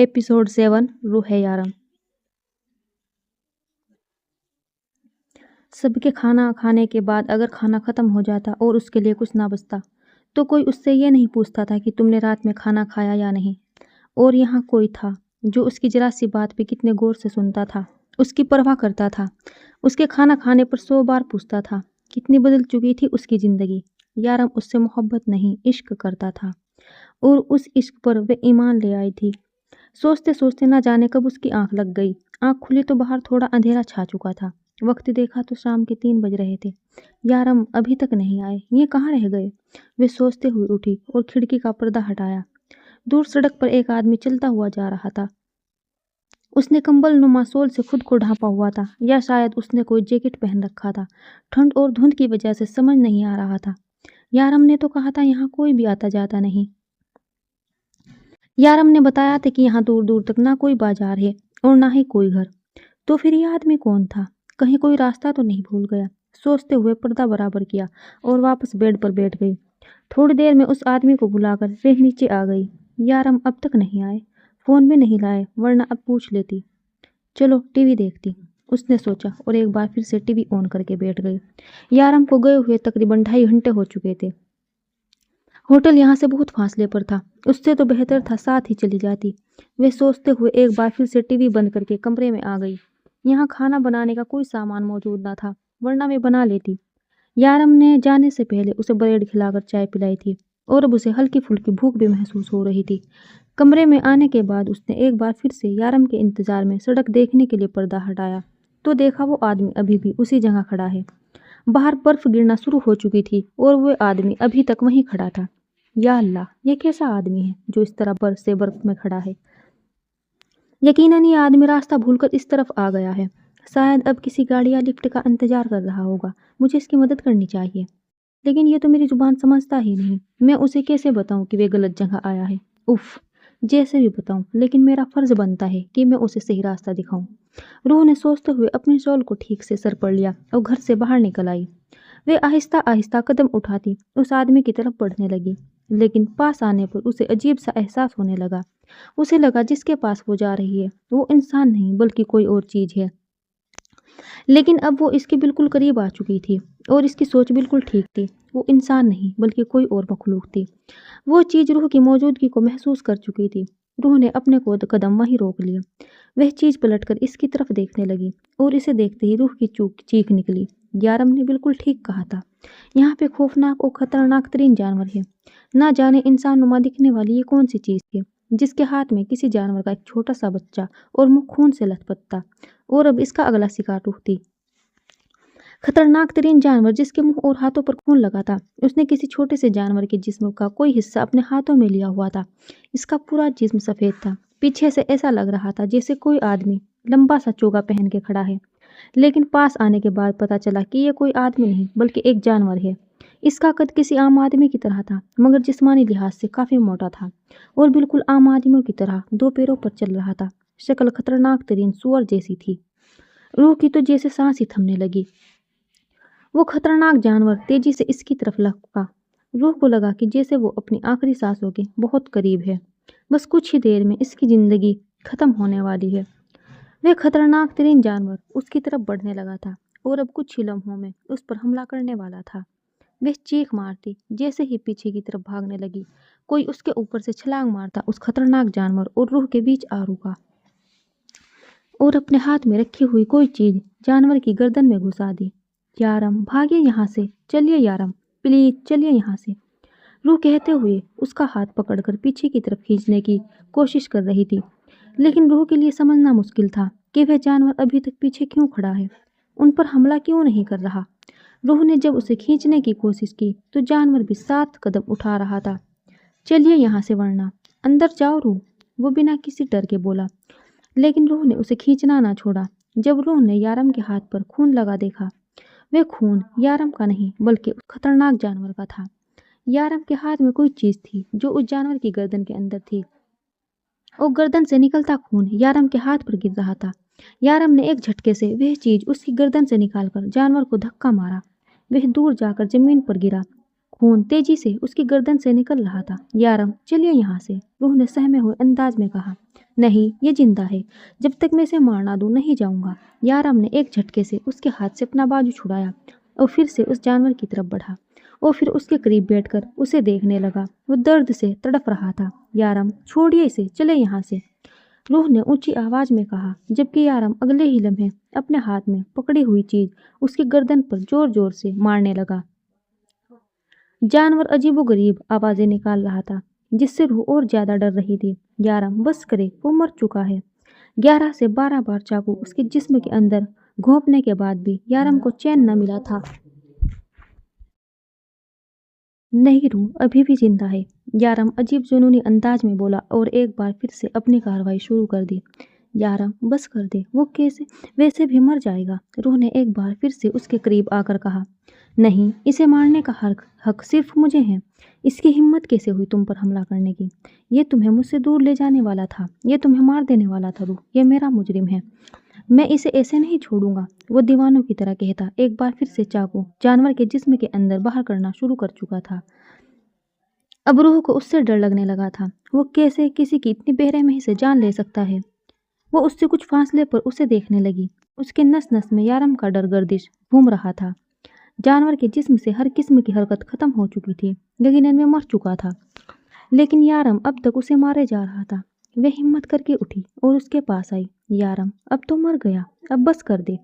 Episode 7 रूह यारम। सबके खाना खाने के बाद अगर खाना खत्म हो जाता और उसके लिए कुछ ना बचता तो कोई उससे ये नहीं पूछता था कि तुमने रात में खाना खाया या नहीं। और यहाँ कोई था जो उसकी जरा सी बात पे कितने गौर से सुनता था, उसकी परवाह करता था, उसके खाना खाने पर 100 बार पूछता था। कितनी बदल चुकी थी उसकी ज़िंदगी। यारम उससे मोहब्बत नहीं इश्क करता था और उस इश्क पर वे ईमान ले आई थी। सोचते सोचते ना जाने कब उसकी आंख लग गई। आंख खुली तो बाहर थोड़ा अंधेरा छा चुका था। वक्त देखा तो शाम के 3 बज रहे थे। यारम अभी तक नहीं आए, ये कहाँ रह गए। वे सोचते हुए उठी और खिड़की का पर्दा हटाया। दूर सड़क पर एक आदमी चलता हुआ जा रहा था। उसने कंबल नुमा सोल से खुद को ढांपा हुआ था, या शायद उसने कोई जैकेट पहन रखा था। ठंड और धुंध की वजह से समझ नहीं आ रहा था। यारम ने तो कहा था यहाँ कोई भी आता जाता नहीं। यारम ने बताया था कि यहाँ दूर दूर तक ना कोई बाजार है और ना ही कोई घर। तो फिर ये आदमी कौन था? कहीं कोई रास्ता तो नहीं भूल गया। सोचते हुए पर्दा बराबर किया और वापस बेड पर बैठ गई। थोड़ी देर में उस आदमी को बुलाकर वे नीचे आ गई। यारम अब तक नहीं आए, फोन भी नहीं लाए, वरना अब पूछ लेती। चलो टीवी देखती, उसने सोचा और एक बार फिर से टीवी ऑन करके बैठ गई। यारम को गए हुए तकरीबन 2.5 घंटे हो चुके थे। होटल यहाँ से बहुत फासले पर था, उससे तो बेहतर था साथ ही चली जाती। वे सोचते हुए एक बार फिर से टीवी बंद करके कमरे में आ गई। यहाँ खाना बनाने का कोई सामान मौजूद ना था, वरना वे बना लेती। यारम ने जाने से पहले उसे ब्रेड खिलाकर चाय पिलाई थी और अब उसे हल्की फुल्की भूख भी महसूस हो रही थी। कमरे में आने के बाद उसने एक बार फिर से यारम के इंतजार में सड़क देखने के लिए पर्दा हटाया तो देखा वो आदमी अभी भी उसी जगह खड़ा है। बाहर बर्फ गिरना शुरू हो चुकी थी और वो आदमी अभी तक वहीं खड़ा था। या अल्लाह, ये कैसा आदमी है जो इस तरह बर्फ से बर्फ में खड़ा है। यकीनन ये आदमी रास्ता भूलकर इस तरफ आ गया है। शायद अब किसी गाड़ी या लिफ्ट का इंतजार कर रहा होगा। मुझे इसकी मदद करनी चाहिए, लेकिन ये तो मेरी जुबान समझता ही नहीं। मैं उसे कैसे बताऊं कि वे गलत जगह आया है। उफ, जैसे भी बताऊं, लेकिन मेरा फर्ज बनता है कि मैं उसे सही रास्ता दिखाऊं। रूह ने सोचते हुए अपने शॉल को ठीक से सर पर लिया और घर से बाहर निकल आई। वे आहिस्ता आहिस्ता कदम उठाती उस आदमी की तरफ बढ़ने लगी, लेकिन पास आने पर उसे अजीब सा एहसास होने लगा। उसे लगा जिसके पास वो जा रही है वो इंसान नहीं बल्कि कोई और चीज है। लेकिन अब वो इसके बिल्कुल करीब आ चुकी थी और इसकी सोच बिल्कुल ठीक थी। वो इंसान नहीं बल्कि कोई और मखलूक थी। वो चीज रूह की मौजूदगी को महसूस कर चुकी थी। रूह ने अपने को कदम वहीं रोक लिया। वह चीज पलटकर इसकी तरफ देखने लगी और इसे देखते ही रूह की चीख निकली। यारम ने बिल्कुल ठीक कहा था, यहाँ पे खौफनाक और खतरनाक तरीन जानवर है। ना जाने इंसान नुमा दिखने वाली ये कौन सी चीज थी जिसके हाथ में किसी जानवर का एक छोटा सा बच्चा और मुंह खून से लथपथ था। और अब इसका अगला शिकार रूह थी। खतरनाक तरीन जानवर जिसके मुंह और हाथों पर खून लगा था। उसने किसी छोटे से जानवर के जिस्म का कोई हिस्सा अपने हाथों में लिया हुआ था। इसका पूरा जिस्म सफेद था। पीछे से ऐसा लग रहा था जैसे कोई आदमी लंबा सा चोगा पहन के खड़ा है। लेकिन पास आने के बाद पता चला कि ये कोई आदमी नहीं बल्कि एक जानवर है। इसका कद किसी आम आदमी की तरह था, मगर जिस्मानी लिहाज से काफी मोटा था और बिल्कुल आम आदमियों की तरह 2 पैरों पर चल रहा था। शक्ल खतरनाक तरीन सुअर जैसी थी। रूह की तो जैसे सांस ही थमने लगी। वो खतरनाक जानवर तेजी से इसकी तरफ लपका। रूह को लगा कि जैसे वो अपनी आखिरी सांसों के बहुत करीब है। बस कुछ ही देर में इसकी जिंदगी खत्म होने वाली है। वह खतरनाक तरीन जानवर उसकी तरफ बढ़ने लगा था और अब कुछ ही लम्हों में उस पर हमला करने वाला था। वह चीख मारती जैसे ही पीछे की तरफ भागने लगी। कोई उसके ऊपर से छलांग मारता उस खतरनाक जानवर और रूह के बीच आ रुका और अपने हाथ में रखी हुई कोई चीज जानवर की गर्दन में घुसा दी। यारम, भागिए यहाँ से, चलिए यारम, प्लीज चलिए यहाँ से, रूह कहते हुए उसका हाथ पकड़कर पीछे की तरफ खींचने की कोशिश कर रही थी। लेकिन रूह के लिए समझना मुश्किल था कि वह जानवर अभी तक पीछे क्यों खड़ा है, उन पर हमला क्यों नहीं कर रहा। रूह ने जब उसे खींचने की कोशिश की तो जानवर भी 7 कदम उठा रहा था। चलिए यहाँ से वरना अंदर जाओ रूह, वो बिना किसी डर के बोला। लेकिन रूह ने उसे खींचना ना छोड़ा। जब रूह ने यारम के हाथ पर खून लगा देखा, वह खून यारम का नहीं बल्कि उस खतरनाक जानवर का था। यारम के हाथ में कोई चीज थी जो उस जानवर की गर्दन के अंदर थी और गर्दन से निकलता खून यारम के हाथ पर गिर रहा था। यारम ने एक झटके से वह चीज उसकी गर्दन से निकालकर जानवर को धक्का मारा। वह दूर जाकर जमीन पर गिरा। खून तेजी से उसकी गर्दन से निकल रहा था। यारम, चलिए यहाँ से, रूह ने सहमे हुए अंदाज में कहा। नहीं, ये जिंदा है। जब तक मैं इसे मार ना दूं नहीं जाऊंगा। यारम ने एक झटके से उसके हाथ से अपना बाजू छुड़ाया और फिर से उस जानवर की तरफ बढ़ा और फिर उसके करीब बैठकर उसे देखने लगा। वो दर्द से तड़प रहा था। यारम, छोड़िए इसे, चले यहाँ से, रूह ने ऊंची आवाज में कहा, जबकि यारम अगले ही लम्हे अपने हाथ में पकड़ी हुई चीज उसकी गर्दन पर जोर जोर से मारने लगा। जानवर अजीबोगरीब आवाजें निकाल रहा था, जिससे रूह और ज्यादा डर रही थी। यारम, बस करे, वो मर चुका है। 11 से 12 बार चाकू उसके जिस्म के अंदर घोंपने के बाद भी यारम को चैन न मिला था। नहीं, रूह अभी भी जिंदा है, यारम अजीब जुनूनी अंदाज में बोला और एक बार फिर से अपनी कार्रवाई शुरू कर दी। यारम, बस कर दे, वो कैसे वैसे भी मर जाएगा, रूह ने एक बार फिर से उसके करीब आकर कहा। नहीं, इसे मारने का हक सिर्फ मुझे है। इसकी हिम्मत कैसे हुई तुम पर हमला करने की? ये तुम्हें मुझसे दूर ले जाने वाला था, ये तुम्हें मार देने वाला था। रूह, ये मेरा मुजरिम है, मैं इसे ऐसे नहीं छोड़ूंगा, वो दीवानों की तरह कहता एक बार फिर से चाकू जानवर के जिस्म के अंदर बाहर करना शुरू कर चुका था। अब रूह को उससे डर लगने लगा था। वो कैसे किसी की इतनी बेरहमी से जान ले सकता है? वो उससे कुछ फासले पर उसे देखने लगी। उसके नस नस में यारम का डर गर्दिश घूम रहा था। जानवर के जिस्म से हर किस्म की हरकत खत्म हो चुकी थी, यकीनन में मर चुका था, लेकिन यारम अब तक उसे मारे जा रहा था। वह हिम्मत करके उठी और उसके पास आई। यारम, अब तो मर गया, अब बस कर दे,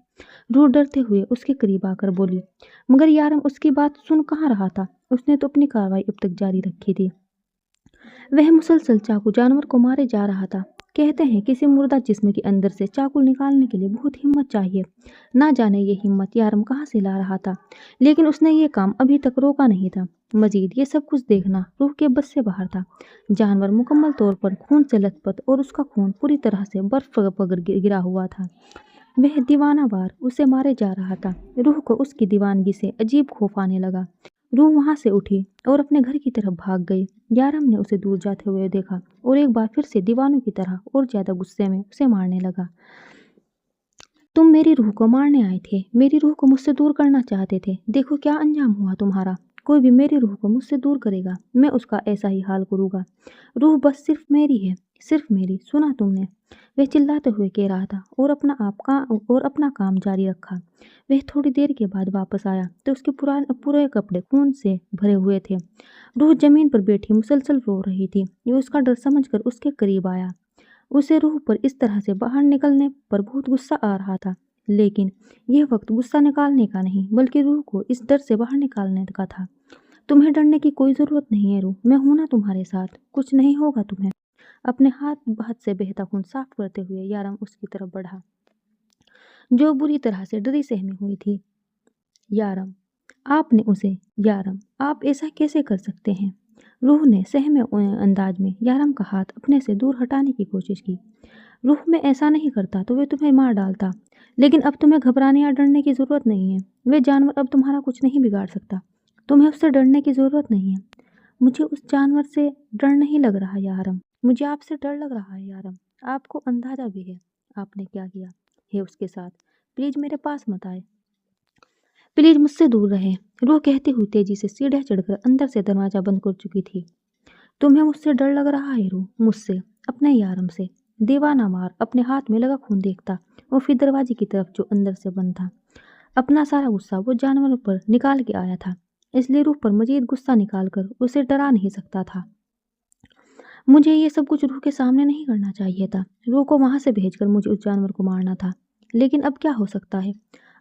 रूह डरते हुए उसके करीब आकर बोली। मगर यारम उसकी बात सुन कहाँ रहा था। उसने तो अपनी कार्रवाई अब तक जारी रखी थी। वह मुसलसल चाकू जानवर को मारे जा रहा था। कहते हैं किसी मुर्दा जिस्म के अंदर से चाकू निकालने के लिए बहुत हिम्मत चाहिए। ना जाने ये हिम्मत यारम कहाँ से ला रहा था, लेकिन उसने ये काम अभी तक रोका नहीं था। मजीद ये सब कुछ देखना रूह के बस से बाहर था। जानवर मुकम्मल तौर पर खून से लथपथ और उसका खून पूरी तरह से बर्फ पर गिरा हुआ था। वह दीवानावार उसे मारे जा रहा था। रूह को उसकी दीवानगी से अजीब खौफ आने लगा। रूह वहां से उठी और अपने घर की तरफ भाग गई। यारम ने उसे दूर जाते हुए देखा और एक बार फिर से दीवानों की तरह और ज्यादा गुस्से में उसे मारने लगा। तुम मेरी रूह को मारने आए थे, मेरी रूह को मुझसे दूर करना चाहते थे, देखो क्या अंजाम हुआ तुम्हारा। कोई भी मेरी रूह को मुझसे दूर करेगा, मैं उसका ऐसा ही हाल करूँगा। रूह बस सिर्फ मेरी है, सिर्फ मेरी, सुना तुमने? वह चिल्लाते हुए कह रहा था और अपना काम जारी रखा। वह थोड़ी देर के बाद वापस आया तो उसके पूरे कपड़े खून से भरे हुए थे। रूह जमीन पर बैठी मुसलसल रो रही थी। वह उसका डर समझकर उसके करीब आया। उसे रूह पर इस तरह से बाहर निकलने पर बहुत गुस्सा आ रहा था, लेकिन यह वक्त गुस्सा निकालने का नहीं बल्कि रूह को इस डर से बाहर निकालने का था। तुम्हें डरने की कोई ज़रूरत नहीं है रूह, मैं हूं ना तुम्हारे साथ, कुछ नहीं होगा तुम्हें। अपने हाथ से बहता खून साफ करते हुए यारम उसकी तरफ बढ़ा, जो बुरी तरह से डरी सहमी हुई थी। यारम, आपने उसे यारम, आप ऐसा कैसे कर सकते हैं? रूह ने सहमे अंदाज में यारम का हाथ अपने से दूर हटाने की कोशिश की। रूह में ऐसा नहीं करता तो वे तुम्हें मार डालता, लेकिन अब तुम्हें घबराने या डरने की ज़रूरत नहीं है। वे जानवर अब तुम्हारा कुछ नहीं बिगाड़ सकता, तुम्हें उससे डरने की ज़रूरत नहीं है। मुझे उस जानवर से डर नहीं लग रहा यारम, मुझे आपसे डर लग रहा है यारम। आपको अंदाजा भी है आपने क्या किया है उसके साथ। प्लीज़ मेरे पास मत आए, प्लीज़ मुझसे दूर रहे, रूह कहती हुई तेजी से सीढ़ियाँ चढ़कर अंदर से दरवाज़ा बंद कर चुकी थी। तुम्हें मुझसे डर लग रहा है रूह, मुझसे, अपने यारम से। दीवाना मार अपने हाथ में लगा खून देखता और फिर दरवाजे की तरफ जो अंदर से बंद था। अपना सारा गुस्सा वो जानवर पर निकाल के आया था, इसलिए रूह पर मजीद गुस्सा निकाल कर उसे डरा नहीं सकता था। मुझे ये सब कुछ रूह के सामने नहीं करना चाहिए था। रूह को वहां से भेजकर मुझे उस जानवर को मारना था, लेकिन अब क्या हो सकता है।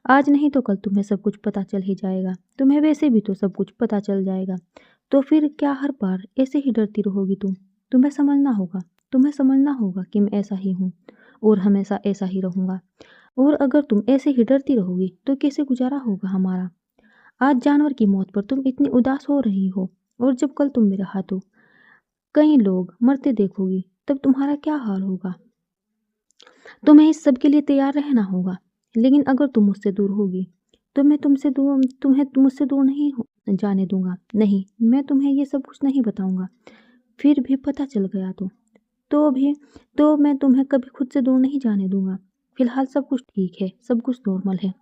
आज नहीं तो कल तुम्हें सब कुछ पता चल ही जाएगा। तुम्हें वैसे भी तो सब कुछ पता चल जाएगा, तो फिर क्या हर बार ऐसे ही डरती रहोगी तुम? तुम्हें समझना होगा, तुम्हें समझना होगा कि मैं ऐसा ही हूँ और हमेशा ऐसा ही रहूँगा। और अगर तुम ऐसे ही डरती रहोगी तो कैसे गुजारा होगा हमारा? आज जानवर की मौत पर तुम इतनी उदास हो रही हो, और जब कल तुम मेरे हाथों कई लोग मरते देखोगी तब तुम्हारा क्या हाल होगा? तुम्हें इस सब के लिए तैयार रहना होगा। लेकिन अगर तुम मुझसे दूर होगी तो मैं तुम्हें मुझसे दूर नहीं जाने दूंगा। नहीं, मैं तुम्हें ये सब कुछ नहीं बताऊंगा। फिर भी पता चल गया तो मैं तुम्हें कभी खुद से दूर नहीं जाने दूंगा। फिलहाल सब कुछ ठीक है, सब कुछ नॉर्मल है।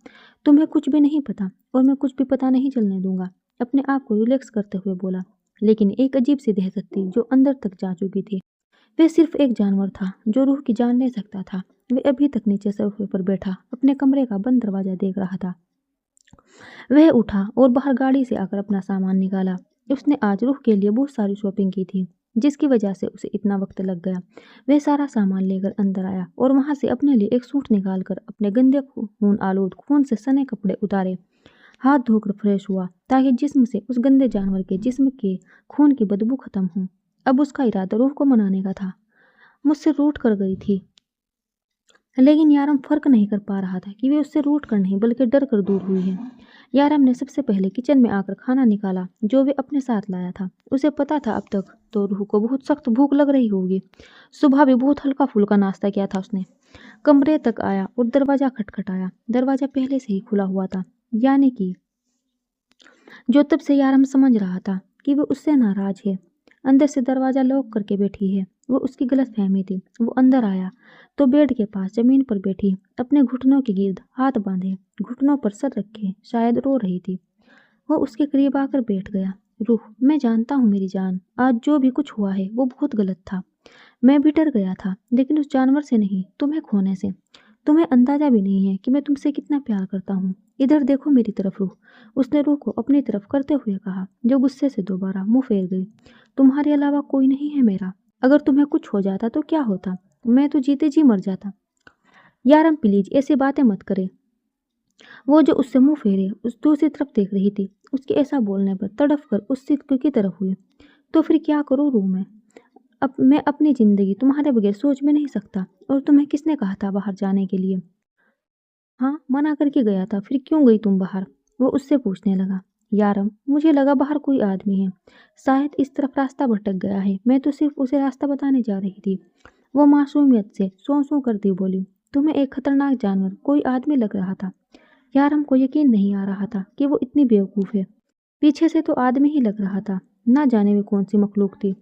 तुम्हें कुछ भी नहीं पता और मैं कुछ भी पता नहीं चलने दूंगा, अपने आप को रिलैक्स करते हुए बोला। लेकिन एक अजीब सी दहशत थी जो अंदर तक जा चुकी थी। वह सिर्फ एक जानवर था जो रूह की जान ले सकता था। वह अभी तक नीचे सोफे पर बैठा अपने कमरे का बंद दरवाजा देख रहा था। वह उठा और बाहर गाड़ी से आकर अपना सामान निकाला। उसने आज रूह के लिए बहुत सारी शॉपिंग की थी, जिसकी वजह से उसे इतना वक्त लग गया। वह सारा सामान लेकर अंदर आया और वहां से अपने लिए एक सूट निकालकर अपने गंदे खून आलूद खून से सने कपड़े उतारे, हाथ धोकर फ्रेश हुआ ताकि जिस्म से उस गंदे जानवर के जिस्म के खून की बदबू खत्म हो। अब उसका इरादा रूह को मनाने का था। मुझसे रूठ कर गई थी, लेकिन यारम फर्क नहीं कर पा रहा था कि वे उससे रूठ कर नहीं बल्कि डर कर दूर हुई है। यारम ने सबसे पहले किचन में आकर खाना निकाला जो वे अपने साथ लाया था। उसे पता था अब तक तो रूह को बहुत सख्त भूख लग रही होगी। सुबह भी बहुत हल्का फुल्का नाश्ता किया था उसने। कमरे तक आया और दरवाजा खटखटाया। दरवाजा पहले से ही खुला हुआ था, यानी कि जो तब से यारम समझ रहा था कि वो उससे नाराज है। अंदर से दरवाजा लॉक करके बैठी है, वो उसकी गलतफहमी थी। वो अंदर आया तो बेड के पास जमीन पर बैठी अपने घुटनों के गिर्द हाथ बांधे, घुटनों पर सर रखे, शायद रो रही थी। वो उसके करीब आकर बैठ गया। रूह, मैं जानता हूँ मेरी जान, आज जो भी कुछ हुआ है वो बहुत गलत था। मैं भी डर गया था, लेकिन उस जानवर से नहीं, तुम्हें खोने से। तुम्हें अंदाजा भी नहीं है कि मैं तुमसे कितना प्यार करता हूँ। इधर देखो मेरी तरफ रूह। उसने रूह को अपनी तरफ करते हुए कहा, जो गुस्से से दोबारा मुंह फेर गई। तुम्हारे अलावा कोई नहीं है मेरा। अगर तुम्हें कुछ हो जाता तो क्या होता? मैं तो जीते जी मर जाता। यारम प्लीज ऐसी बातें मत करे। वो जो उससे मुंह फेरे उस दूसरी तरफ देख रही थी। उसके ऐसा बोलने पर तड़फ कर उस सिक्के की तरफ हुई। तो फिर क्या करूँ रूह में? अब मैं अपनी जिंदगी तुम्हारे बगैर सोच भी नहीं सकता। और तुम्हें किसने कहा था बाहर जाने के लिए? हाँ, मना करके गया था, फिर क्यों गई तुम बाहर? वो उससे पूछने लगा। यारम, मुझे लगा बाहर कोई आदमी है, शायद इस तरफ रास्ता भटक गया है। मैं तो सिर्फ उसे रास्ता बताने जा रही थी। वो मासूमियत से सौ सौ करती बोली। तुम्हें एक खतरनाक जानवर, कोई आदमी लग रहा था। यारम को यकीन नहीं आ रहा था कि वो इतनी बेवकूफ़ है। पीछे से तो आदमी ही लग रहा था, ना जाने में कौन सी मखलूक थी।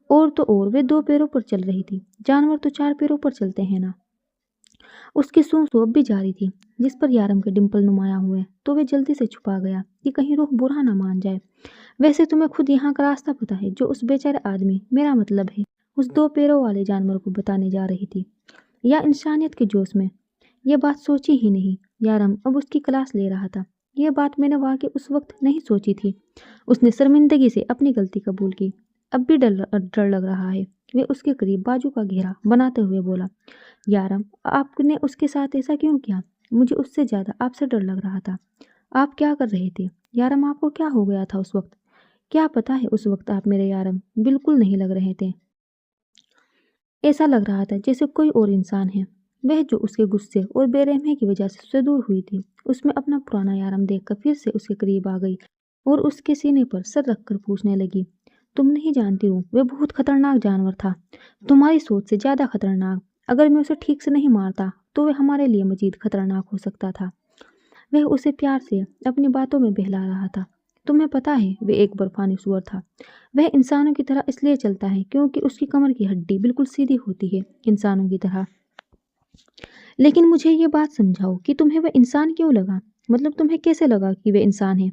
और तो और वे दो पैरों पर चल रही थी, जानवर तो चार पैरों पर चलते हैं ना। उसकी सूं सूं अब भी जारी थी, जिस पर यारम के डिंपल नुमाया हुए, तो वे जल्दी से छुपा गया कि कहीं रूह बुरा ना मान जाए। वैसे तुम्हें खुद यहाँ का रास्ता पता है जो उस बेचारे आदमी, मेरा मतलब है उस दो पैरों वाले जानवर को बताने जा रही थी, या इंसानियत के जोश में? यह बात सोची ही नहीं। यारम अब उसकी क्लास ले रहा था। यह बात मैंने वाकई उस वक्त नहीं सोची थी। उसने शर्मिंदगी से अपनी गलती कबूल की। अब भी डर डर लग रहा है। वे उसके करीब बाजू का घेरा बनाते हुए बोला, यारम, आपने उसके साथ ऐसा क्यों किया? मुझे उससे ज़्यादा आपसे डर लग रहा था। आप क्या कर रहे थे? यारम, आपको क्या हो गया था उस वक्त? क्या पता है, उस वक्त आप मेरे यारम बिल्कुल नहीं लग रहे थे। ऐसा लग रहा था जैसे कोई और इंसान है। वह जो उसके गुस्से और बेरहमी की वजह से उससे दूर हुई थी, उसमें अपना पुराना यारम देखकर फिर से उसके करीब आ गई और उसके सीने पर सर रखकर पूछने लगी, तुम नहीं जानती हो, वह बहुत खतरनाक जानवर था, तुम्हारी सोच से ज़्यादा खतरनाक। अगर मैं उसे ठीक से नहीं मारता तो वह हमारे लिए मजीद खतरनाक हो सकता था। वह उसे प्यार से अपनी बातों में बहला रहा था। तुम्हें पता है, वह एक बर्फानी सूअर था। वह इंसानों की तरह इसलिए चलता है क्योंकि उसकी कमर की हड्डी बिल्कुल सीधी होती है, इंसानों की तरह। लेकिन मुझे ये बात समझाओ कि तुम्हें वह इंसान क्यों लगा? मतलब तुम्हें कैसे लगा कि वह इंसान है?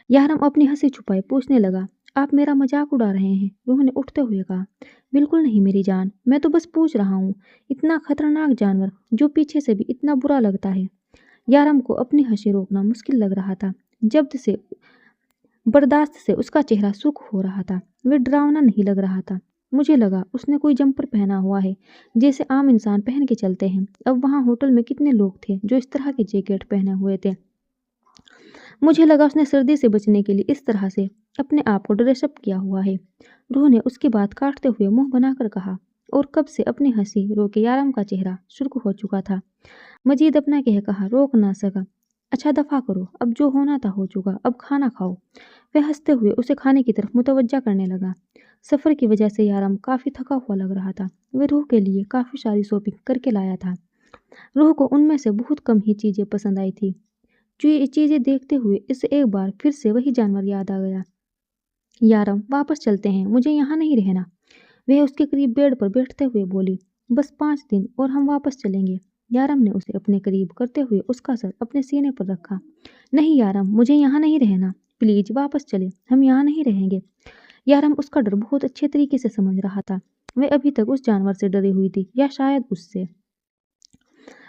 यारम अपनी हंसी छुपाए पूछने लगा, आप मेरा मजाक उड़ा रहे हैं? रूह ने उठते हुए कहा, बिल्कुल नहीं मेरी जान, मैं तो बस पूछ रहा हूँ, इतना खतरनाक जानवर जो पीछे से भी इतना बुरा लगता है। यारम को अपनी हंसी रोकना मुश्किल लग रहा था। जब्त से बर्दाश्त से उसका चेहरा सुर्ख हो रहा था। वह डरावना नहीं लग रहा था। मुझे लगा उसने कोई जंपर पहना हुआ है, जैसे आम इंसान पहन के चलते हैं। अब वहाँ होटल में कितने लोग थे जो इस तरह के जैकेट पहने हुए थे। मुझे लगा उसने सर्दी से बचने के लिए इस तरह से अपने आप को ड्रेसअप किया हुआ है। रूह ने उसकी बात काटते हुए मुंह बनाकर कहा, और कब से अपनी हंसी रोके यारम का चेहरा सुर्ख हो चुका था। मजीद अपना कह कहा, रोक ना सका। अच्छा दफा करो, अब जो होना था हो चुका, अब खाना खाओ। वह हंसते हुए उसे खाने की तरफ मुतवज्जा करने लगा। सफ़र की वजह से यारम काफ़ी थका हुआ लग रहा था। वह रूह के लिए काफ़ी सारी शॉपिंग करके लाया था। रूह को उनमें से बहुत कम ही चीज़ें पसंद आई थी। जो ये चीज़ें देखते हुए इसे एक बार फिर से वही जानवर याद आ गया। यारम, वापस चलते हैं, मुझे यहाँ नहीं रहना। वह उसके करीब बेड पर बैठते हुए बोली, बस 5 दिन और हम वापस चलेंगे। यारम ने उसे अपने करीब करते हुए उसका सर अपने सीने पर रखा। नहीं यारम, मुझे यहाँ नहीं रहना, प्लीज वापस चले, हम यहाँ नहीं रहेंगे। यारम उसका डर बहुत अच्छे तरीके से समझ रहा था। वह अभी तक उस जानवर से डरी हुई थी, या शायद उससे।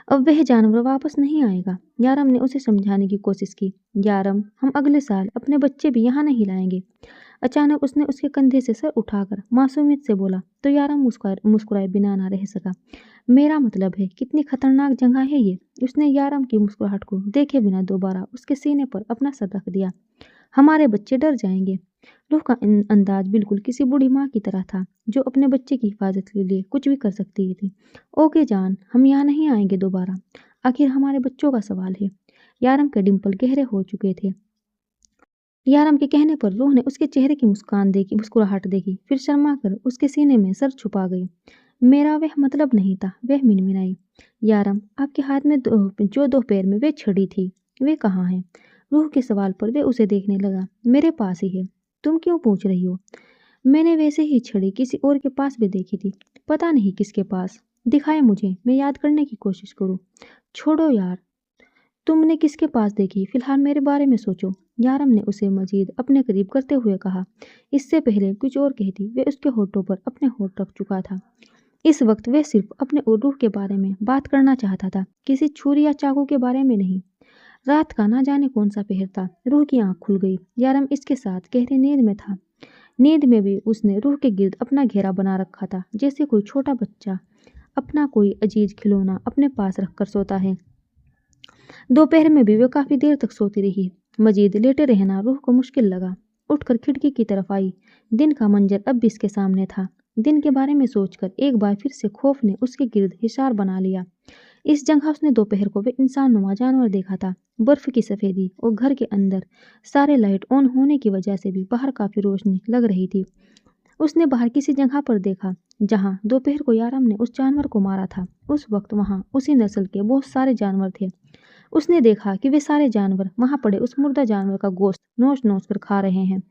अब वह जानवर वापस नहीं आएगा। यारम ने उसे समझाने की कोशिश की। यारम, हम अगले साल अपने बच्चे भी यहाँ नहीं लाएंगे। अचानक उसने उसके कंधे से सर उठाकर मासूमियत से बोला, तो यारम मुस्कुराए बिना ना रह सका। मेरा मतलब है, कितनी खतरनाक जगह है ये। उसने यारम की मुस्कुराहट को देखे बिना दोबारा उसके सीने पर अपना सर रख दिया। हमारे बच्चे डर जाएंगे। रूह का अंदाज बिल्कुल किसी बूढ़ी माँ की तरह था, जो अपने बच्चे की हिफाजत के लिए कुछ भी कर सकती थी। ओके जान, हम यहाँ नहीं आएंगे दोबारा। आखिर हमारे बच्चों का सवाल है। यारम के डिंपल गहरे हो चुके थे। यारम के कहने पर रूह ने उसके चेहरे की मुस्कुराहट देखी, फिर शर्मा कर उसके सीने में सर छुपा गई। मेरा वह मतलब नहीं था, वह मिनमिनाई। यारम, आपके हाथ में जो दोपहर में वे छड़ी थी, वे कहाँ है? रूह के सवाल पर वे उसे देखने लगा। मेरे पास ही है। तुम क्यों पूछ रही हो? मैंने वैसे ही छड़ी किसी और के पास भी देखी थी। पता नहीं किसके पास। दिखाए मुझे, मैं याद करने की कोशिश करूँ। छोड़ो यार, तुमने किसके पास देखी? फिलहाल मेरे बारे में सोचो। यारम ने उसे मजीद अपने करीब करते हुए कहा। इससे पहले कुछ और कहती, वे उसके होठों पर अपने होठ रख चुका था। इस वक्त वह सिर्फ अपने और रूह के बारे में बात करना चाहता था, किसी छुरी या चाकू के बारे में नहीं। रात का ना जाने कौन सा पहर था। रूह की आंख खुल गई। यारम इसके साथ गहरी नींद में था। नींद में भी उसने रूह के गिर्द अपना घेरा बना रखा था, जैसे कोई छोटा बच्चा अपना कोई अजीज खिलौना अपने पास रखकर सोता है। दोपहर में भी वे काफी देर तक सोती रही। मजीद लेटे रहना रूह को मुश्किल लगा। उठकर खिड़की की तरफ आई। दिन का मंजर अब भी इसके सामने था। दिन के बारे में सोचकर एक बार फिर से खौफ ने उसके गिर्द हिसार बना लिया। इस जगह उसने दोपहर को वे इंसान नुमा जानवर देखा था। बर्फ की सफेदी और घर के अंदर सारे लाइट ऑन होने की वजह से भी बाहर काफी रोशनी लग रही थी। उसने बाहर किसी जगह पर देखा जहां दोपहर को यारम ने उस जानवर को मारा था। उस वक्त वहां उसी नस्ल के बहुत सारे जानवर थे। उसने देखा कि वे सारे जानवर वहां पड़े उस मुर्दा जानवर का गोश्त नोच नोच कर खा रहे हैं।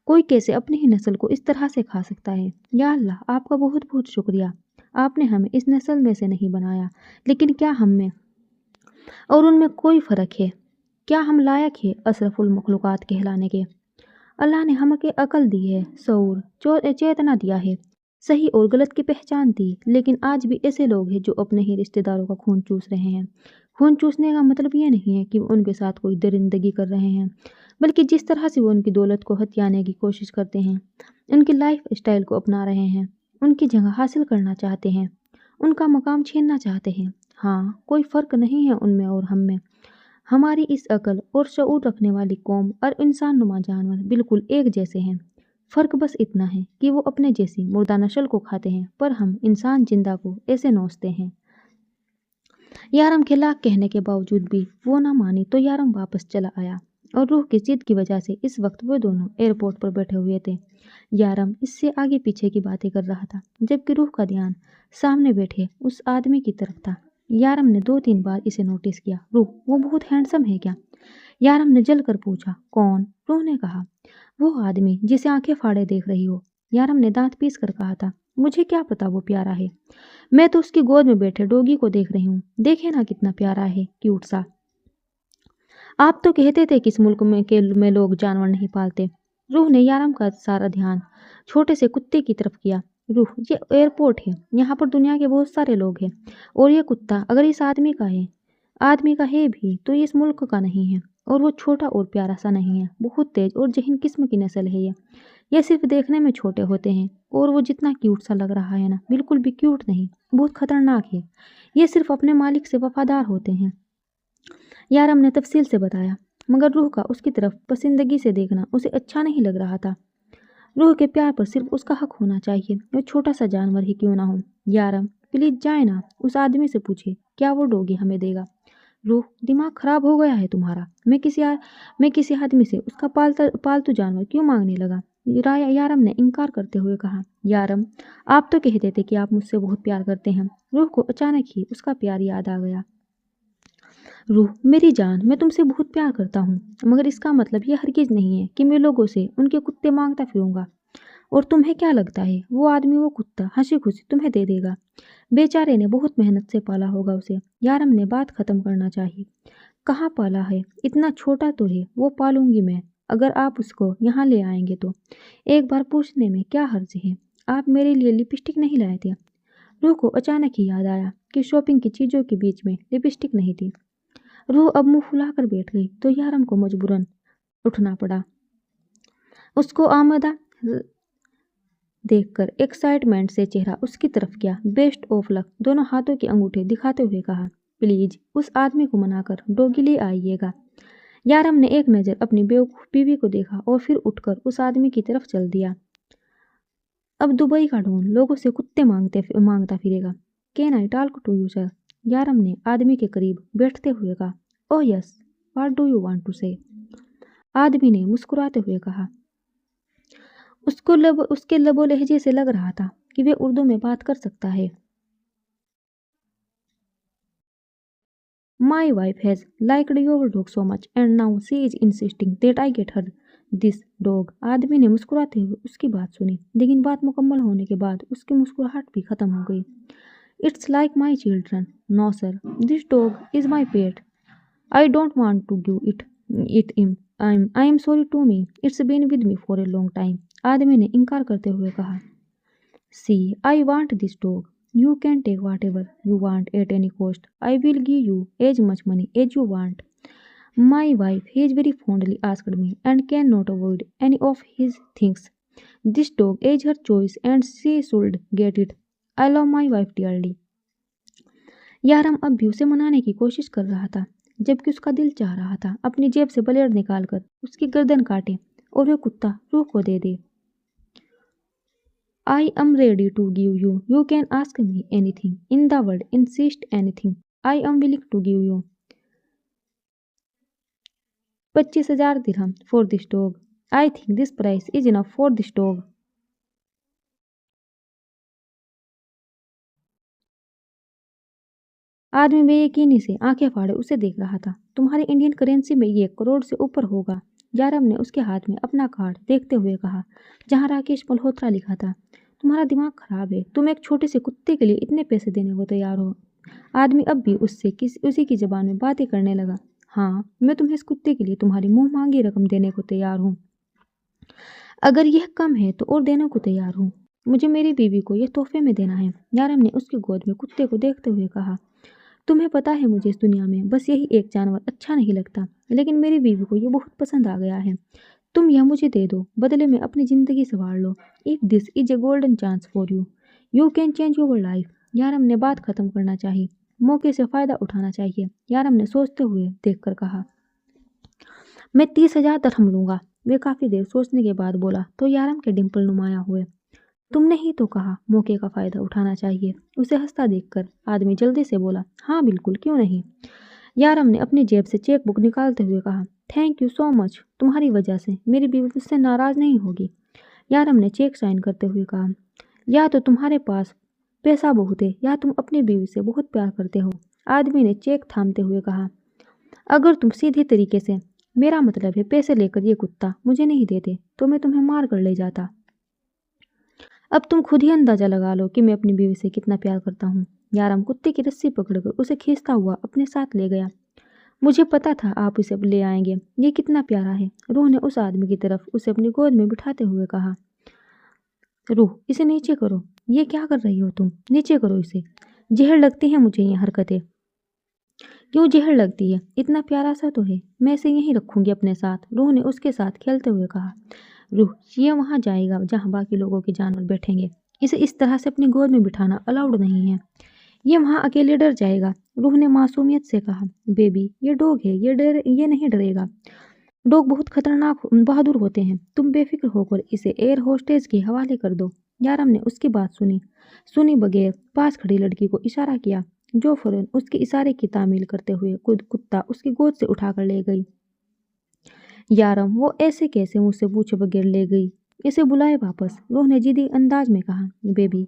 कोई कैसे अपनी ही नस्ल को इस तरह से खा सकता है? या अल्लाह, आपका बहुत बहुत शुक्रिया। आपने हमें इस नस्ल में से नहीं बनाया, लेकिन क्या हम में और उनमें कोई फ़र्क है? क्या हम लायक है अशरफुल मखलूक़ात कहलाने के? अल्लाह ने हमें अकल दी है, शऊर, चेतना दिया है, सही और गलत की पहचान दी, लेकिन आज भी ऐसे लोग हैं जो अपने ही रिश्तेदारों का खून चूस रहे हैं। खून चूसने का मतलब ये नहीं है कि वो उनके साथ कोई दरिंदगी कर रहे हैं, बल्कि जिस तरह से वो उनकी दौलत को हथियाने की कोशिश करते हैं, उनकी लाइफ स्टाइल को अपना रहे हैं, उनकी जगह हासिल करना चाहते हैं, उनका मकाम छीनना चाहते हैं। हाँ, कोई फ़र्क नहीं है उनमें और हम में। हमारी इस अकल और शऊर रखने वाली कौम और इंसान नुमा जानवर बिल्कुल एक जैसे हैं। फ़र्क बस इतना है कि वो अपने जैसी मुर्दा नस्ल को खाते हैं, पर हम इंसान जिंदा को ऐसे नोचते हैं। यारम के लाख कहने के बावजूद भी वो ना मानी, तो यारम वापस चला आया और रूह की जिद की वजह से इस वक्त वो दोनों एयरपोर्ट पर बैठे हुए थे। यारम इससे आगे पीछे की बातें कर रहा था, जबकि रूह का ध्यान सामने बैठे उस आदमी की तरफ था। यारम ने 2-3 बार इसे नोटिस किया। रूह, वो बहुत हैंडसम है क्या? यारम ने जलकर पूछा। कौन? रूह ने कहा, वो आदमी जिसे आंखें फाड़े देख रही हो। यारम ने दांत पीस कर कहा था, मुझे क्या पता वो प्यारा है। मैं तो उसकी गोद में बैठे डॉगी को देख रही हूँ। देखे ना कितना प्यारा है, क्यूट सा। आप तो कहते थे कि इस मुल्क में लोग जानवर नहीं पालते। रूह ने यारम का सारा ध्यान छोटे से कुत्ते की तरफ किया। रूह, ये एयरपोर्ट है, यहाँ पर दुनिया के बहुत सारे लोग हैं, और ये कुत्ता अगर इस आदमी का है भी, तो ये इस मुल्क का नहीं है। और वो छोटा और प्यारा सा नहीं है, बहुत तेज और जहीन किस्म की नस्ल है ये सिर्फ देखने में छोटे होते हैं, और वो जितना क्यूट सा लग रहा है ना, बिल्कुल भी क्यूट नहीं, बहुत खतरनाक है। ये सिर्फ अपने मालिक से वफादार होते हैं। यारम ने तफसील से बताया, मगर रूह का उसकी तरफ पसंदगी से देखना उसे अच्छा नहीं लग रहा था। रूह के प्यार पर सिर्फ उसका हक होना चाहिए, वो छोटा सा जानवर ही क्यों ना हो। यारम, प्लीज जाए ना, उस आदमी से पूछे क्या वो डॉगी हमें देगा। रूह, दिमाग खराब हो गया है तुम्हारा। मैं किसी आदमी से उसका पालतू जानवर क्यों मांगने लगा? यारम ने इनकार करते हुए कहा। यारम, आप तो कहते थे कि आप मुझसे बहुत प्यार करते हैं। रूह को अचानक ही उसका प्यार याद आ गया। रूह, मेरी जान, मैं तुमसे बहुत प्यार करता हूँ, मगर इसका मतलब ये हरगिज़ नहीं है कि मैं लोगों से उनके कुत्ते मांगता फिरूंगा। और तुम्हें क्या लगता है वो आदमी वो कुत्ता हंसी खुशी तुम्हें दे देगा? बेचारे ने बहुत मेहनत से पाला होगा उसे। यारम ने बात खत्म करना चाहिए। कहाँ पाला है? इतना छोटा तो है, वो पालूंगी मैं, अगर आप उसको यहाँ ले आएंगे तो। एक बार पूछने में क्या हर्ज है? आप मेरे लिए लिपस्टिक नहीं लाए थे? रूह को अचानक ही याद आया कि शॉपिंग की चीज़ों के बीच में लिपस्टिक नहीं थी। रूह अब मुंह फुलाकर बैठ गई तो यारम को मजबूरन उठना पड़ा। उसको आमदा देखकर एक्साइटमेंट से चेहरा उसकी तरफ किया। बेस्ट ऑफ लक, दोनों हाथों की अंगूठे दिखाते हुए कहा। प्लीज उस आदमी को मनाकर डॉगी ले आइएगा। यारम ने एक नज़र अपनी बेवकूफ बीवी को देखा और फिर उठकर उस आदमी की तरफ चल दिया। अब दुबई का डॉन लोगों से कुत्ते मांगता फिरेगा। Can I talk to you sir? Yaram ने आदमी के करीब बैठते हुए कहा। Oh yes, what do you want to say? आदमी ने मुस्कुराते हुए कहा। उसके लबो लहजे से लग रहा था कि वे उर्दू में बात कर सकता है। My wife has liked your dog so much and now she is insisting that I get her this dog. आदमी ने मुस्कुराते हुए उसकी बात सुनी, लेकिन बात मुकम्मल होने के बाद उसकी मुस्कुराहट भी खत्म हो गई। It's like my children. No sir, this dog is my pet. I don't want to give it him. I am sorry to me. It's been with me for a long time. आदमी ने इनकार करते हुए कहा। See, I want this dog. You can take whatever you want at any cost. I will give you as much money as you want. My wife has very fondly asked me and cannot avoid any of his things. This dog is her choice and she should get it. I love my wife dearly. यारम अब भी उसे मनाने की कोशिश कर रहा था, जबकि उसका दिल चाह रहा था अपनी जेब से ब्लेड निकालकर उसकी गर्दन काटे और वह कुत्ता रूह को दे दे। I am ready to give you. You can ask me anything in the world. Insist anything. I am willing to give you 25,000 dirham for this dog. I think this price is enough for this dog. आदमी बेयकीनी से आंखें फाड़े उसे देख रहा था। तुम्हारी Indian currency में ये 1 करोड़ से ऊपर होगा। यारम ने उसके हाथ में अपना कार्ड देखते हुए कहा, जहां राकेश मल्होत्रा लिखा था। तुम्हारा दिमाग खराब है, तुम एक छोटे से कुत्ते के लिए इतने पैसे देने को तैयार हो? आदमी अब भी उसी की जबान में बातें करने लगा। हाँ, मैं तुम्हें इस कुत्ते के लिए तुम्हारी मुंह मांगी रकम देने को तैयार हूँ। अगर यह कम है तो और देने को तैयार हूँ। मुझे मेरी बीवी को यह तोहफे में देना है। यारम ने उसकी गोद में कुत्ते को देखते हुए कहा। तुम्हें पता है मुझे इस दुनिया में बस यही एक जानवर अच्छा नहीं लगता, लेकिन मेरी बीवी को ये बहुत पसंद आ गया है। तुम यह मुझे दे दो, बदले में अपनी ज़िंदगी संवार लो। If this is a golden chance for you, you can change your life. Yaram ने बात खत्म करना चाहिए, मौके से फ़ायदा उठाना चाहिए। यारम ने सोचते हुए देखकर कहा, मैं 30,000 दरहम लूँगा। वे काफ़ी देर सोचने के बाद बोला तो यारम के डिम्पल नुमाया हुए। तुमने ही तो कहा मौके का फ़ायदा उठाना चाहिए। उसे हंसता देखकर आदमी जल्दी से बोला, हाँ बिल्कुल, क्यों नहीं। यारम ने अपनी जेब से चेक बुक निकालते हुए कहा, थैंक यू सो मच, तुम्हारी वजह से मेरी बीवी मुझसे नाराज़ नहीं होगी। यारम ने चेक साइन करते हुए कहा, या तो तुम्हारे पास पैसा बहुत है या तुम अपनी बीवी से बहुत प्यार करते हो। आदमी ने चेक थामते हुए कहा, अगर तुम सीधे तरीके से, मेरा मतलब है पैसे लेकर ये कुत्ता मुझे नहीं देते तो मैं तुम्हें मार कर ले जाता। अब तुम खुद ही अंदाज़ा लगा लो कि मैं अपनी बीवी से कितना प्यार करता हूँ। यारम कुत्ते की रस्सी पकड़कर उसे खींचता हुआ अपने साथ ले गया। मुझे पता था आप इसे ले आएंगे, ये कितना प्यारा है। रूह ने उस आदमी की तरफ उसे अपनी गोद में बिठाते हुए कहा। रूह, इसे नीचे करो। ये क्या कर रही हो तुम? नीचे करो इसे। जहर लगती है मुझे ये हरकतें। क्यों जहर लगती है? इतना प्यारा सा तो है, मैं इसे यहीं रखूंगी अपने साथ। रूह ने उसके साथ खेलते हुए कहा। रूह, ये वहाँ जाएगा जहाँ बाकी लोगों के जानवर बैठेंगे। इसे इस तरह से अपनी गोद में बिठाना अलाउड नहीं है। ये वहाँ अकेले डर जाएगा। रूह ने मासूमियत से कहा, बेबी ये डॉग है, ये नहीं डरेगा। डॉग बहुत खतरनाक बहादुर होते हैं। तुम बेफिक्र होकर इसे एयर होस्टेज के हवाले कर दो। यारम ने उसकी बात सुनी बगैर पास खड़ी लड़की को इशारा किया, जो फौरन उसके इशारे की तामील करते हुए कुत्ता उसकी गोद से उठाकर ले गई। यारम, वो ऐसे कैसे मुझसे पूछे बगैर ले गई? इसे बुलाए वापस। रूह ने जिद्दी अंदाज में कहा, बेबी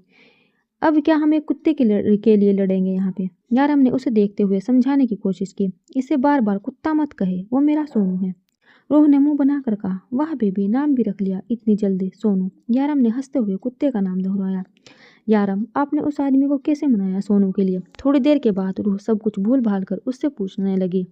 अब क्या हम एक कुत्ते के लिए लड़ेंगे यहाँ पे? यारम ने उसे देखते हुए समझाने की कोशिश की, इसे बार बार कुत्ता मत कहे, वो मेरा सोनू है। रूह ने मुंह बनाकर कहा, वाह बेबी, नाम भी रख लिया इतनी जल्दी, सोनू। यारम ने हंसते हुए कुत्ते का नाम दोहराया। यारम, आपने उस आदमी को कैसे मनाया सोनू के लिए? थोड़ी देर के बाद रूह सब कुछ भूल भाल कर उससे पूछने लगी।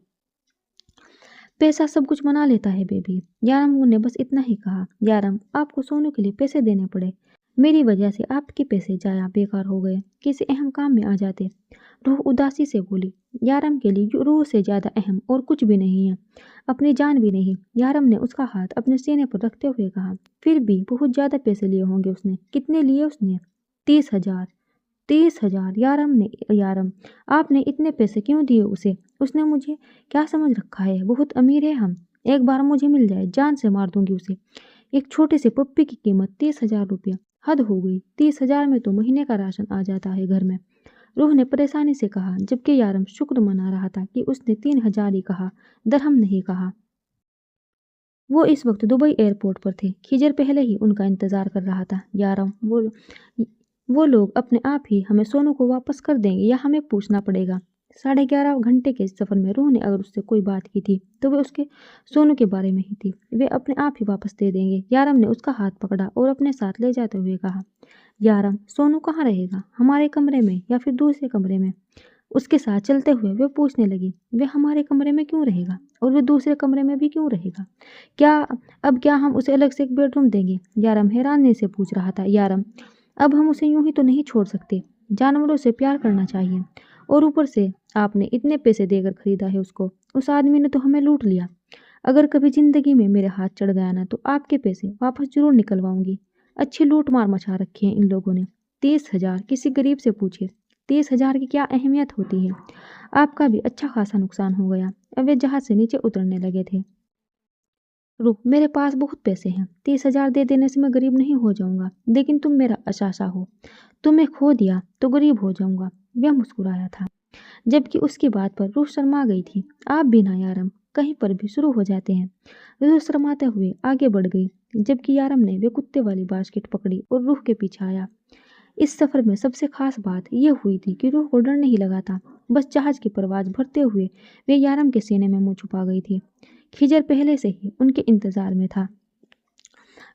पैसा सब कुछ मना लेता है बेबी। यारम ने बस इतना ही कहा। यारम, आपको सोनू के लिए पैसे देने पड़े। मेरी वजह से आपके पैसे जाया बेकार हो गए, किसी अहम काम में आ जाते। रूह उदासी से बोली, यारम के लिए रूह से ज़्यादा अहम और कुछ भी नहीं है, अपनी जान भी नहीं। यारम ने उसका हाथ अपने सीने पर रखते हुए कहा, फिर भी बहुत ज़्यादा पैसे लिए होंगे उसने। कितने लिए उसने? 30,000। 30,000? यारम, आपने इतने पैसे क्यों दिए उसे? उसने मुझे क्या समझ रखा है? बहुत अमीर है हम। एक बार मुझे मिल जाए, जान से मार दूंगी उसे। एक छोटे से पप्पी की कीमत 30,000 रुपया? हद हो गई। 30,000 में तो महीने का राशन आ जाता है घर में। रूह ने परेशानी से कहा, जबकि यारम शुक्र मना रहा था कि उसने 3,000 ही कहा, दरहम नहीं कहा। वो इस वक्त दुबई एयरपोर्ट पर थे। खिजर पहले ही उनका इंतजार कर रहा था। यारम, वो लोग अपने आप ही हमें सोनू को वापस कर देंगे या हमें पूछना पड़ेगा? 11.5 घंटे के इस सफ़र में रूह ने अगर उससे कोई बात की थी तो वे उसके सोनू के बारे में ही थी। वे अपने आप ही वापस दे देंगे। यारम ने उसका हाथ पकड़ा और अपने साथ ले जाते हुए कहा, यारम, सोनू कहाँ रहेगा? हमारे कमरे में या फिर दूसरे कमरे में? उसके साथ चलते हुए वे पूछने लगी, वे हमारे कमरे में क्यों रहेगा और वे दूसरे कमरे में भी क्यों रहेगा? क्या हम उसे अलग से एक बेडरूम देंगे? यारम हैरानी से पूछ रहा था। यारम, अब हम उसे यूं ही तो नहीं छोड़ सकते। जानवरों से प्यार करना चाहिए। और ऊपर से आपने इतने पैसे देकर खरीदा है उसको। उस आदमी ने तो हमें लूट लिया। अगर कभी जिंदगी में मेरे हाथ चढ़ गया ना तो आपके पैसे वापस जरूर निकलवाऊंगी। अच्छी लूट मार मचा रखी है इन लोगों ने। 30,000? किसी गरीब से पूछे 30,000 की क्या अहमियत होती है। आपका भी अच्छा खासा नुकसान हो गया। अब वे जहाज से नीचे उतरने लगे थे। रुक, मेरे पास बहुत पैसे हैं। 30,000 दे देने से मैं गरीब नहीं हो जाऊंगा, लेकिन तुम मेरा अशाशा हो। तुम्हें खो दिया तो गरीब हो जाऊंगा। वह मुस्कुराया था, जबकि उसकी बात पर रूह शर्मा गई थी। आप भी ना यारम, कहीं पर भी शुरू हो जाते हैं। रूह शर्माते हुए आगे बढ़ गई, जबकि यारम ने वे कुत्ते वाली बास्केट पकड़ी और रूह के पीछे आया। इस सफ़र में सबसे खास बात यह हुई थी कि रूह को डर नहीं लगा था। बस जहाज की परवाज़ भरते हुए वे यारम के सीने में मुँह छुपा गई थी। खिजर पहले से ही उनके इंतज़ार में था।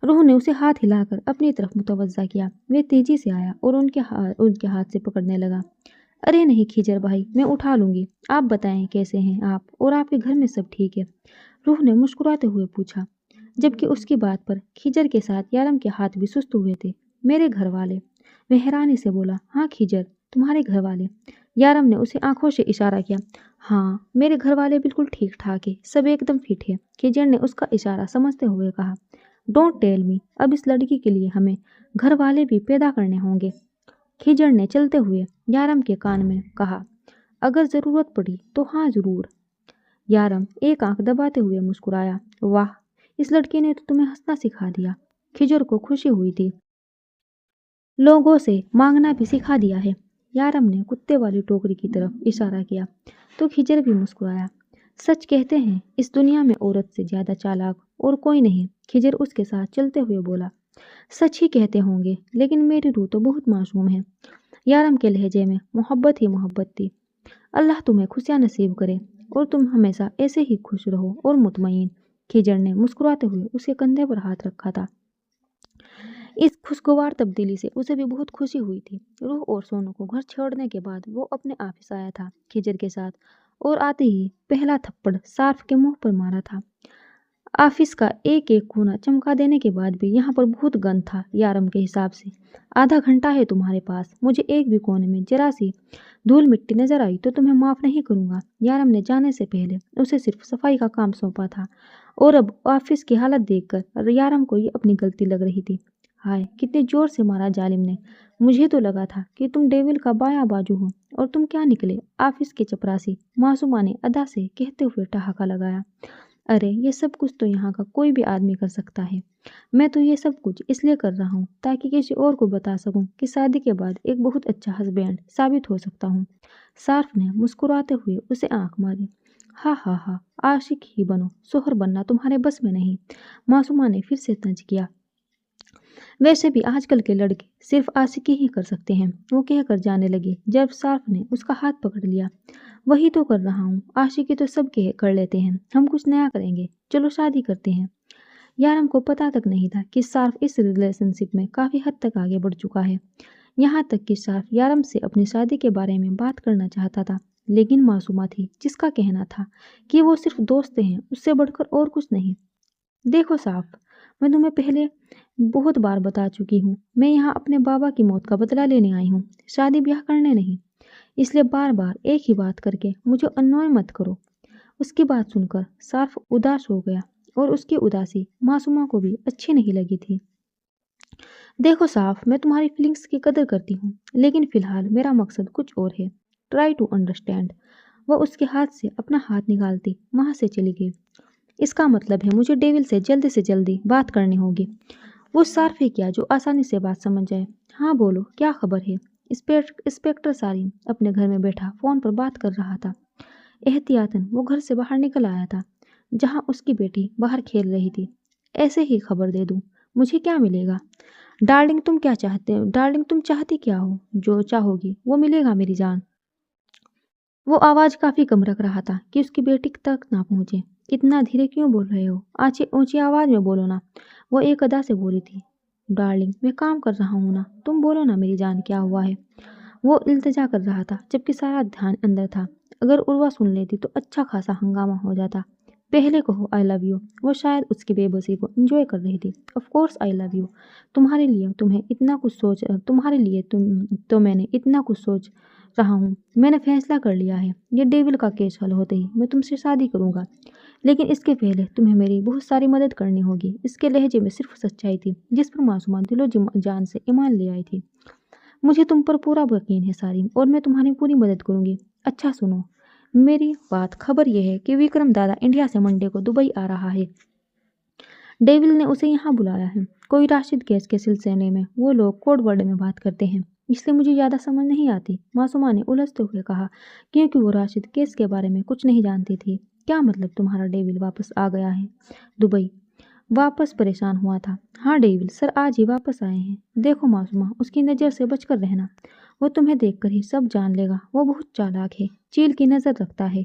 रूह ने उसे हाथ हिलाकर अपनी तरफ मुतवज्जा किया। वे तेजी से आया और उनके हाथ से पकड़ने लगा। अरे नहीं खिजर भाई, मैं उठा लूंगी। आप बताएं कैसे हैं आप, और आपके घर में सब ठीक है? रूह ने मुस्कुराते हुए पूछा, जबकि उसकी बात पर खिजर के साथ यारम के हाथ भी सुस्त हुए थे। मेरे घर वाले? वह हैरानी से बोला, हाँ खिजर, तुम्हारे घर वाले? यारम ने उसे आंखों से इशारा किया। हाँ, मेरे घर वाले बिल्कुल ठीक ठाक है, सब एकदम फिट है। खिजर ने उसका इशारा समझते हुए कहा, डोंट टेल मी, अब इस लड़की के लिए हमें घर वाले भी पैदा करने होंगे। खिजर ने चलते हुए यारम के कान में कहा, अगर ज़रूरत पड़ी तो हाँ ज़रूर। यारम एक आंख दबाते हुए मुस्कुराया। वाह, इस लड़की ने तो तुम्हें हंसना सिखा दिया। खिजर को खुशी हुई थी। लोगों से मांगना भी सिखा दिया है। यारम ने कुत्ते वाली टोकरी की तरफ इशारा किया तो खिजर भी मुस्कुराया। सच कहते हैं, इस दुनिया में औरत से ज़्यादा चालाक और कोई नहीं। खिजर उसके साथ चलते हुए बोला, सच ही कहते होंगे, लेकिन मेरी रूह तो बहुत मासूम है। यारम के लहजे में मोहब्बत ही मोहब्बत थी। अल्लाह तुम्हें खुशियाँ नसीब करे और तुम हमेशा ऐसे ही खुश रहो और मुतमईन। खिजर ने मुस्कुराते हुए उसके कंधे पर हाथ रखा था। इस खुशगवार तब्दीली से उसे भी बहुत खुशी हुई थी। रूह और सोनू को घर छोड़ने के बाद वो अपने ऑफिस आया था खिजर के साथ, और आते ही पहला थप्पड़ सार्फ के मुंह पर मारा था। ऑफिस का एक एक कोना चमका देने के बाद भी यहाँ पर बहुत गंद था। यारम के हिसाब से आधा घंटा है तुम्हारे पास, मुझे एक भी कोने में जरा सी धूल मिट्टी नजर आई तो तुम्हें माफ़ नहीं करूँगा। यारम ने जाने से पहले उसे सिर्फ सफाई का काम सौंपा था, और अब ऑफिस की हालत देखकर यारम को ये अपनी गलती लग रही थी। हाय, कितने जोर से मारा जालिम ने। मुझे तो लगा था कि तुम डेविल का बायां बाजू हो, और तुम क्या निकले ऑफिस के चपरासी। मासूमाने अदा से कहते हुए ठहाका लगाया। अरे ये सब कुछ तो यहाँ का कोई भी आदमी कर सकता है। मैं तो ये सब कुछ इसलिए कर रहा हूँ ताकि किसी और को बता सकूँ कि शादी के बाद एक बहुत अच्छा हस्बैंड साबित हो सकता हूँ। सार्फ ने मुस्कुराते हुए उसे आंख मारी। हा हा हा, आशिक ही बनो, सोहर बनना तुम्हारे बस में नहीं। मासूमा ने फिर से तंज किया। वैसे भी आजकल के लड़के सिर्फ आशिकी ही कर सकते हैं, वो कहकर जाने लगी जब सार्फ ने उसका हाथ पकड़ लिया। वही तो कर रहा हूँ, आशिकी तो सब कर लेते हैं, हम कुछ नया करेंगे, चलो शादी करते हैं। यारम को पता तक नहीं था कि सार्फ इस रिलेशनशिप में काफ़ी हद तक आगे बढ़ चुका है। यहाँ तक कि सार्फ यारम से अपनी शादी के बारे में बात करना चाहता था, लेकिन मासूमा थी जिसका कहना था कि वो सिर्फ दोस्त हैं, उससे बढ़कर और कुछ नहीं। देखो साफ, मैं तुम्हें पहले बहुत बार बता चुकी हूँ, मैं यहाँ अपने बाबा की मौत का बदला लेने आई हूँ, शादी ब्याह करने नहीं। इसलिए बार बार एक ही बात करके मुझे अन्याय मत करो। उसकी बात सुनकर सार्फ उदास हो गया और उसकी उदासी मासूमा को भी अच्छी नहीं लगी थी। देखो साफ, मैं तुम्हारी फीलिंग्स की कदर करती हूँ, लेकिन फिलहाल मेरा मकसद कुछ और है। Try to understand. वह उसके हाथ से अपना हाथ निकालती वहाँ से चली गई। इसका मतलब है मुझे डेविल से जल्दी बात करनी होगी। वो सार्फ ही क्या जो आसानी से बात समझ जाए। हाँ बोलो, क्या खबर है? इंस्पेक्टर सारिन अपने घर में बैठा फ़ोन पर बात कर रहा था। एहतियातन वो घर से बाहर निकल आया था, जहाँ उसकी बेटी बाहर खेल रही थी। ऐसे ही खबर दे दूँ, मुझे क्या मिलेगा? डार्लिंग तुम क्या चाहते हो? डार्लिंग तुम चाहती क्या हो? जो चाहोगी वो मिलेगा मेरी जान। वो आवाज़ काफ़ी कम रख रहा था कि उसकी बेटी तक ना पहुँचे। इतना धीरे क्यों बोल रहे हो? आची ऊँची आवाज़ में बोलो ना। वो एक अदा से बोली थी। डार्लिंग मैं काम कर रहा हूँ ना, तुम बोलो ना मेरी जान क्या हुआ है? वो इल्तिजा कर रहा था जबकि सारा ध्यान अंदर था। अगर उर्वा सुन लेती तो अच्छा खासा हंगामा हो जाता। पहले कहो आई लव यू। वो शायद उसकी बेबसी को एंजॉय कर रही थी। Of course I love you. तुम्हारे लिए तो मैंने इतना कुछ सोच रहा हूँ। मैंने फैसला कर लिया है, ये डेविल का केस हल होते ही मैं तुमसे शादी करूँगा। लेकिन इसके पहले तुम्हें मेरी बहुत सारी मदद करनी होगी। इसके लहजे में सिर्फ सच्चाई थी जिस पर मासूमा दिलो जान से ईमान ले आई थी। मुझे तुम पर पूरा यकीन है सारी, और मैं तुम्हारी पूरी मदद करूँगी। अच्छा सुनो मेरी बात, खबर यह है कि विक्रम दादा इंडिया से मंडे को दुबई आ रहा है। डेविल ने उसे यहाँ बुलाया है। कोई राशिद केस के सिलसिले में वो लोग कोड वर्ड में बात करते हैं, इसलिए मुझे ज़्यादा समझ नहीं आती, मासूमा ने उलझते हुए कहा, क्योंकि वो राशिद केस के बारे में कुछ नहीं जानती थी। क्या मतलब तुम्हारा डेविल वापस आ गया है? दुबई वापस परेशान हुआ था। हाँ डेविल सर आज ही वापस आए हैं। देखो मासूमा, उसकी नज़र से बचकर रहना, वो तुम्हें देखकर ही सब जान लेगा। वो बहुत चालाक है, चील की नज़र रखता है।